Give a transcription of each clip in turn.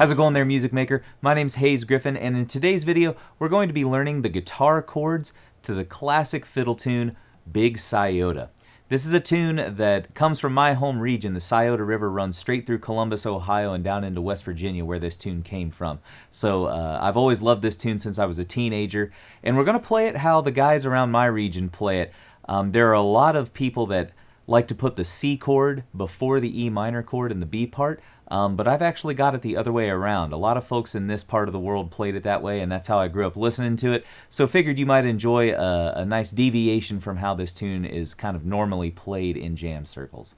How's it going there, music maker? My name's Hayes Griffin, and in today's video, we're going to be learning the guitar chords to the classic fiddle tune, Big Sciota. This is a tune that comes from my home region. The Sciota River runs straight through Columbus, Ohio, and down into West Virginia, where this tune came from. So I've always loved this tune since I was a teenager, and we're going to play it how the guys around my region play it. There are a lot of people that like to put the C chord before the E minor chord in the B part, but I've actually got it the other way around. A lot of folks in this part of the world played it that way, and that's how I grew up listening to it. So figured you might enjoy a nice deviation from how this tune is kind of normally played in jam circles.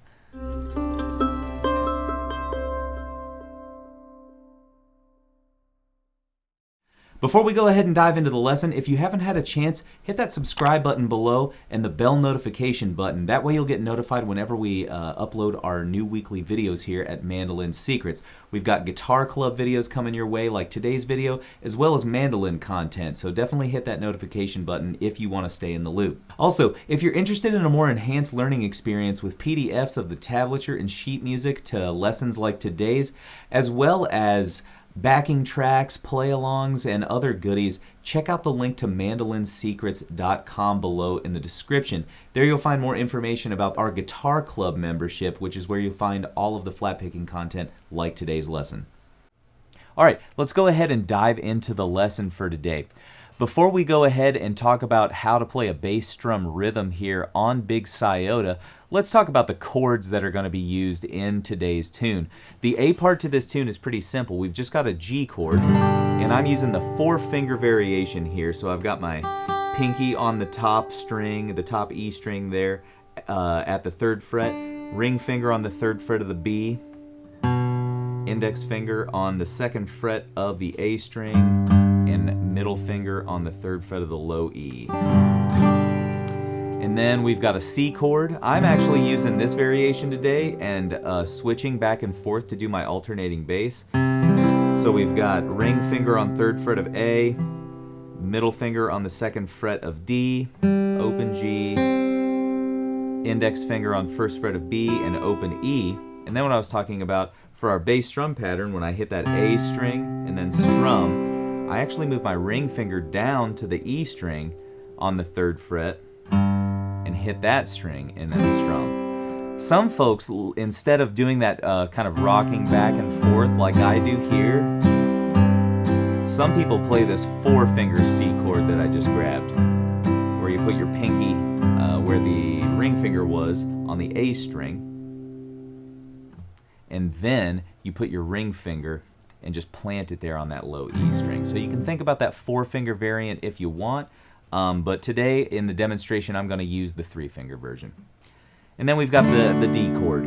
Before we go ahead and dive into the lesson, if you haven't had a chance, hit that subscribe button below and the bell notification button. That way you'll get notified whenever we upload our new weekly videos here at Mandolin Secrets. We've got Guitar Club videos coming your way like today's video, as well as mandolin content, so definitely hit that notification button if you want to stay in the loop. Also, if you're interested in a more enhanced learning experience with PDFs of the tablature and sheet music to lessons like today's, as well as backing tracks, play-alongs, and other goodies, check out the link to mandolinsecrets.com below in the description. There you'll find more information about our Guitar Club membership, which is where you'll find all of the flat-picking content like today's lesson. Alright, let's go ahead and dive into the lesson for today. Before we go ahead and talk about how to play a bass drum rhythm here on Big Sciota, let's talk about the chords that are going to be used in today's tune. The A part to this tune is pretty simple. We've just got a G chord, and I'm using the 4-finger variation here. So I've got my pinky on the top string, the top E string there at the 3rd fret, ring finger on the 3rd fret of the B, index finger on the 2nd fret of the A string, and middle finger on the 3rd fret of the low E. And then we've got a C chord. I'm actually using this variation today and switching back and forth to do my alternating bass. So we've got ring finger on 3rd fret of A, middle finger on the 2nd fret of D, open G, index finger on 1st fret of B, and open E. And then what I was talking about for our bass strum pattern, when I hit that A string and then strum, I actually move my ring finger down to the E string on the 3rd fret and hit that string and then strum. Some folks, instead of doing that kind of rocking back and forth like I do here, some people play this 4-finger C chord that I just grabbed, where you put your pinky where the ring finger was on the A string, and then you put your ring finger and just plant it there on that low E string. So you can think about that 4-finger variant if you want, but today in the demonstration I'm going to use the 3-finger version. And then we've got the D chord.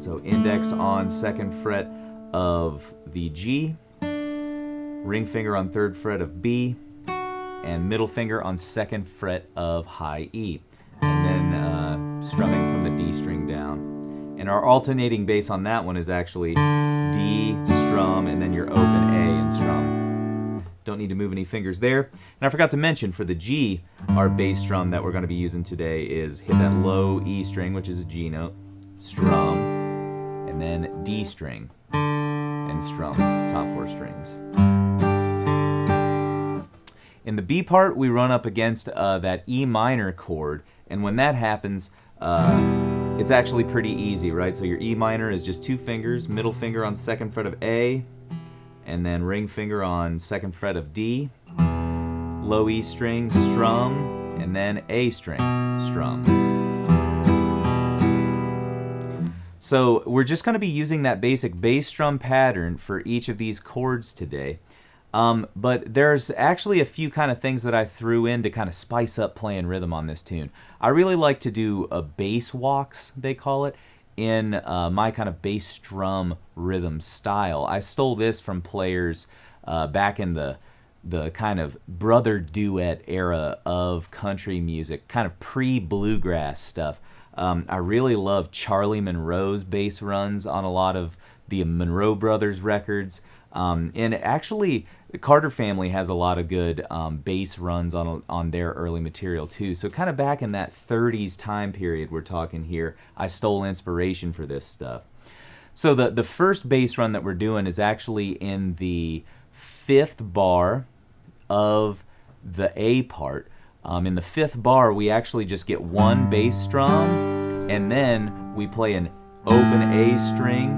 So index on 2nd fret of the G, ring finger on 3rd fret of B, and middle finger on 2nd fret of high E. And then strumming from the D string down. And our alternating bass on that one is actually D, strum, and then your open A and strum. Don't need to move any fingers there. And I forgot to mention, for the G, our bass drum that we're going to be using today is hit that low E string, which is a G note, strum, and then D string, and strum, top 4 strings. In the B part, we run up against that E minor chord, and when that happens, it's actually pretty easy, right? So your E minor is just 2 fingers, middle finger on 2nd fret of A, and then ring finger on 2nd fret of D, low E string, strum, and then A string, strum. So we're just going to be using that basic bass drum pattern for each of these chords today. But there's actually a few kind of things that I threw in to kind of spice up playing rhythm on this tune. I really like to do a bass walks, they call it, in my kind of bass drum rhythm style. I stole this from players back in the kind of brother duet era of country music, kind of pre-bluegrass stuff. I really love Charlie Monroe's bass runs on a lot of the Monroe Brothers records. And actually, the Carter family has a lot of good bass runs on their early material too. So kind of back in that 30s time period we're talking here, I stole inspiration for this stuff. So the first bass run that we're doing is actually in the 5th bar of the A part. In the 5th bar, we actually just get one bass strum, and then we play an open A string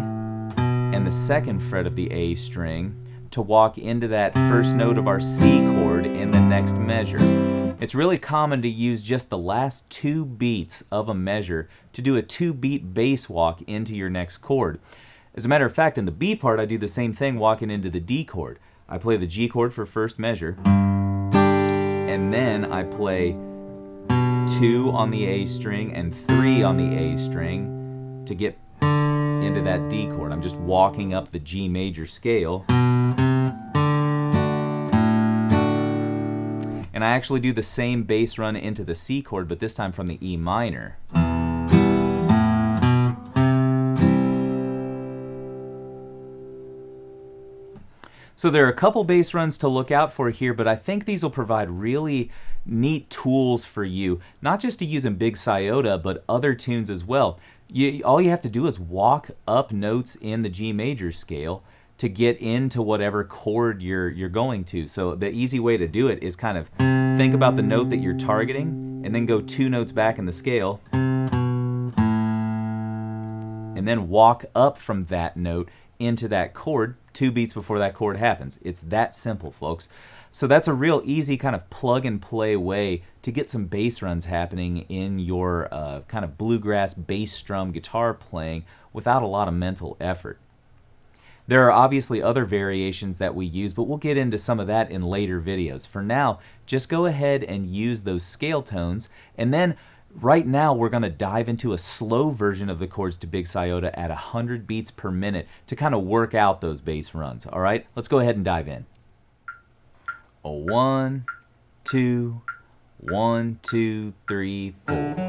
and the 2nd fret of the A string to walk into that first note of our C chord in the next measure. It's really common to use just the last 2 beats of a measure to do a 2-beat bass walk into your next chord. As a matter of fact, in the B part, I do the same thing walking into the D chord. I play the G chord for first measure, and then I play 2 on the A string and 3 on the A string to get into that D chord. I'm just walking up the G major scale. And I actually do the same bass run into the C chord, but this time from the E minor. So there are a couple bass runs to look out for here, but I think these will provide really neat tools for you, not just to use in Big Sciota, but other tunes as well. All you have to do is walk up notes in the G major scale to get into whatever chord you're going to. So the easy way to do it is kind of think about the note that you're targeting, and then go 2 notes back in the scale, and then walk up from that note into that chord 2 beats before that chord happens. It's that simple, folks. So that's a real easy kind of plug and play way to get some bass runs happening in your kind of bluegrass bass strum guitar playing without a lot of mental effort. There are obviously other variations that we use, but we'll get into some of that in later videos. For now, just go ahead and use those scale tones, and then right now we're going to dive into a slow version of the chords to Big Sciota at 100 beats per minute to kind of work out those bass runs. All right, let's go ahead and dive in. 1, 2, 1, 2, 3, 4.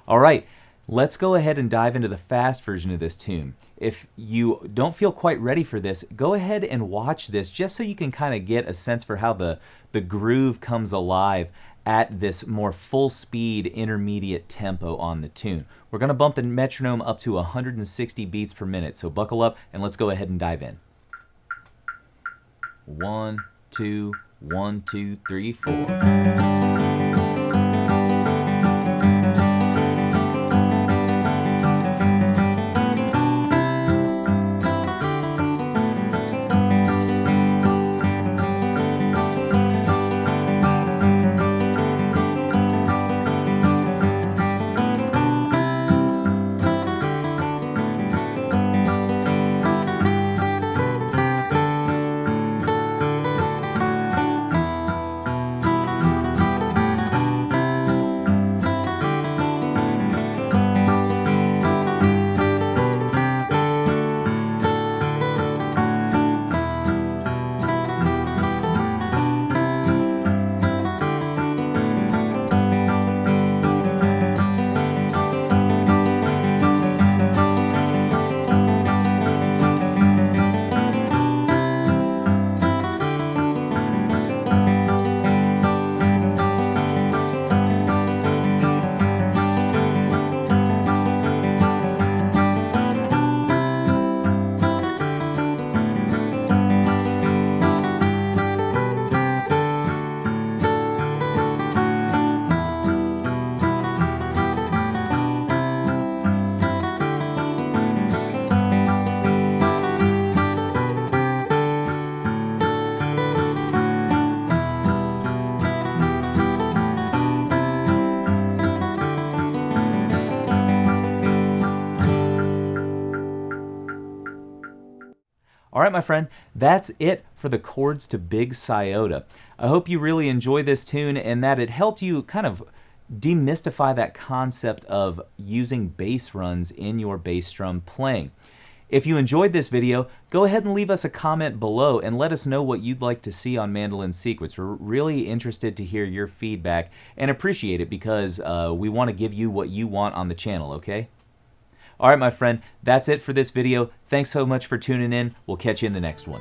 All right, let's go ahead and dive into the fast version of this tune. if you don't feel quite ready for this, go ahead and watch this just so you can kind of get a sense for how the groove comes alive at this more full speed intermediate tempo on the tune. We're going to bump the metronome up to 160 beats per minute, so buckle up and let's go ahead and dive in. 1, 2, 1, 2, 3, 4. All right, my friend, that's it for the Chords to Big Sciota. I hope you really enjoy this tune and that it helped you kind of demystify that concept of using bass runs in your bass drum playing. If you enjoyed this video, go ahead and leave us a comment below and let us know what you'd like to see on Mandolin Secrets. We're really interested to hear your feedback and appreciate it because we want to give you what you want on the channel, okay? All right, my friend, that's it for this video. Thanks so much for tuning in. We'll catch you in the next one.